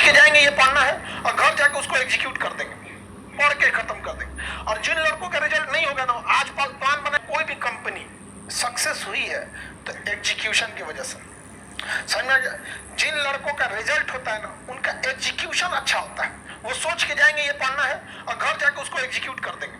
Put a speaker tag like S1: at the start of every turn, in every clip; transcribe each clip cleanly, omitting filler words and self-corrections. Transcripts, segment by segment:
S1: के जाएंगे ये पढ़ना है और घर जाके उसको एग्जीक्यूट कर देंगे, पढ़ के खत्म कर देंगे। और जिन लड़कों का रिजल्ट नहीं होगा ना, आज प्लान बना, कोई भी कंपनी सक्सेस हुई है तो एग्जीक्यूशन की वजह से। समझ, जिन लड़कों का रिजल्ट होता है ना, उनका एग्जीक्यूशन अच्छा होता है। वो सोच के जाएंगे ये पढ़ना है और घर जाके उसको एग्जीक्यूट कर देंगे,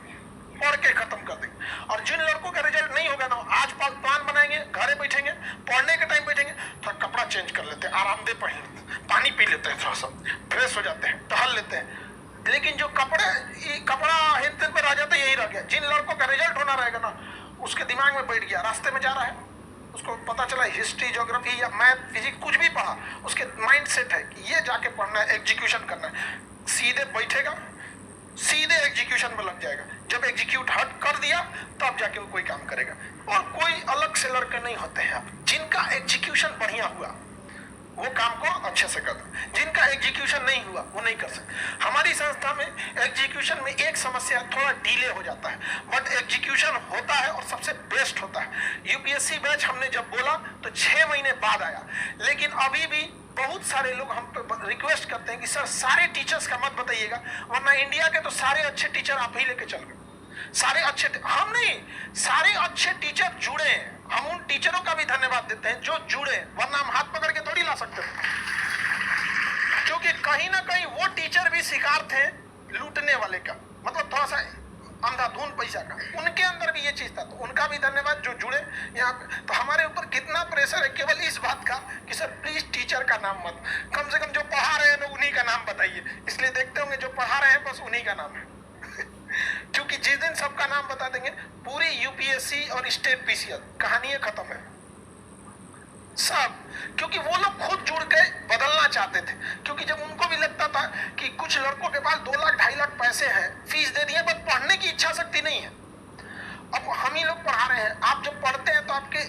S1: पढ़ के खत्म कर देंगे। और जिन लड़कों का रिजल्ट नहीं होगा ना, आज प्लान बनाएंगे, घरे बैठेंगे, पढ़ने के टाइम बैठेंगे, थोड़ा कपड़ा चेंज कर लेते हैं, आरामदेह पहन लेते हैं, पानी पी लेते हैं, थोड़ा सा फ्रेश हो जाते हैं, टहल लेते हैं। लेकिन जो कपड़ा हेन पर आ जाता है, यही रह गया। जिन लड़कों का रिजल्ट होना रहेगा ना, उसके दिमाग में बैठ गया, रास्ते में जा रहा है, उसको पता चला हिस्ट्री, ज्योग्राफी या मैथ, फिजिक्स कुछ भी पढ़ा, उसके माइंड सेट है कि ये जाके पढ़ना है, एग्जीक्यूशन करना है, सीधे बैठेगा, सीधे एग्जीक्यूशन में लग जाएगा। जब एग्जीक्यूट हट कर दिया तब जाके वो कोई काम करेगा। और कोई अलग से लड़के नहीं होते हैं जिनका एग्जीक्यूशन बढ़िया हुआ वो काम को अच्छे से कर दो, जिनका एग्जीक्यूशन नहीं हुआ वो नहीं कर सकते। हमारी संस्था में एग्जीक्यूशन में एक समस्या, थोड़ा डिले हो जाता है, बट एग्जीक्यूशन होता है और सबसे बेस्ट होता है। यूपीएससी बैच हमने जब बोला तो 6 महीने बाद आया, लेकिन अभी भी बहुत सारे लोग हम पे रिक्वेस्ट करते हैं कि सर सारे टीचर्स का मत बताइएगा, वरना इंडिया के तो सारे अच्छे टीचर आप ही लेके चल गए। सारे अच्छे, हम नहीं, सारे अच्छे टीचर जुड़े हैं। हम उन टीचरों का भी धन्यवाद देते हैं जो जुड़े, वरना हम हाथ पकड़ के थोड़ी ला सकते थे। क्योंकि कहीं ना कहीं वो टीचर भी शिकार थे लूटने वाले का, मतलब थोड़ा सा अंधाधुन पैसा का, उनके अंदर भी ये चीज था, तो उनका भी धन्यवाद जो जुड़े यहाँ पे। तो हमारे ऊपर कितना प्रेशर है केवल इस बात का कि सर प्लीज टीचर का नाम मत, कम से कम जो पढ़ा रहे हैं ना उन्हीं का नाम बताइए। इसलिए देखते होंगे जो पढ़ा रहे हैं बस उन्हीं का नाम है क्योंकि जिस दिन सबका नाम बता देंगे, पूरी यूपीएससी और स्टेट पीसीएल कहानी खत्म है सब। क्योंकि वो लोग खुद जुड़ के बदलना चाहते थे, क्योंकि जब उनको भी लगता था कि कुछ लड़कों के पास 2 लाख 2.5 लाख पैसे हैं, फीस दे दिए, बट पढ़ने की इच्छा शक्ति नहीं है। अब हम ही लोग पढ़ा रहे हैं, आप जब पढ़ते हैं तो आपके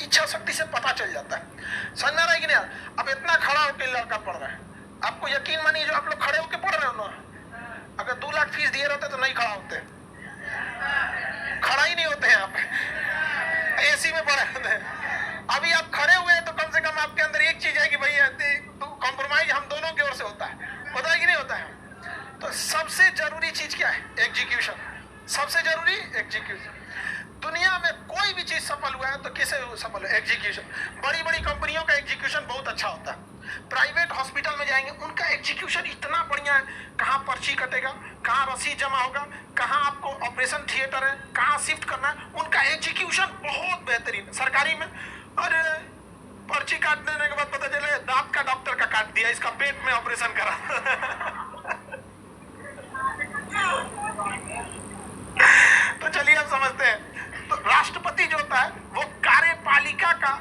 S1: इच्छा शक्ति से पता चल जाता है। समझ में आ रहा है कि नहीं? अब इतना खड़ा होकर लड़का पढ़ रहा है, आपको यकीन मानिए जो आप लोग खड़े होकर पढ़ रहे हो ना, अगर 2 लाख फीस दिए रहते तो नहीं खड़ा होते, खड़ा ही नहीं होते हैं आप, एसी में पड़े होते हैं। अभी आप खड़े हुए हैं तो कम से कम आपके अंदर एक चीज है कि भाई कॉम्प्रोमाइज हम दोनों की ओर से होता है, होता है कि नहीं होता है? तो सबसे जरूरी चीज क्या है? एग्जीक्यूशन। सबसे जरूरी एग्जीक्यूशन। दुनिया में कोई भी चीज सफल हुआ है तो किसे सफल है? एग्जीक्यूशन। बड़ी बड़ी कंपनियों का एग्जीक्यूशन बहुत अच्छा होता है। प्राइवेट हॉस्पिटल में जाएंगे, उनका एग्जीक्यूशन इतना बढ़िया है, कहाँ पर्ची कटेगा, कहाँ रसीद जमा होगा, कहाँ आपको ऑपरेशन थिएटर है, कहाँ शिफ्ट करना है, उनका एग्जीक्यूशन बहुत बेहतरीन है। सरकारी में अरे पर्ची काट देने के बाद पता चले दांत का डॉक्टर का काट दिया, इसका पेट में ऑपरेशन करा तो चलिए अब समझते हैं। तो राष्ट्रपति जो होता है वो कार्यपालिका का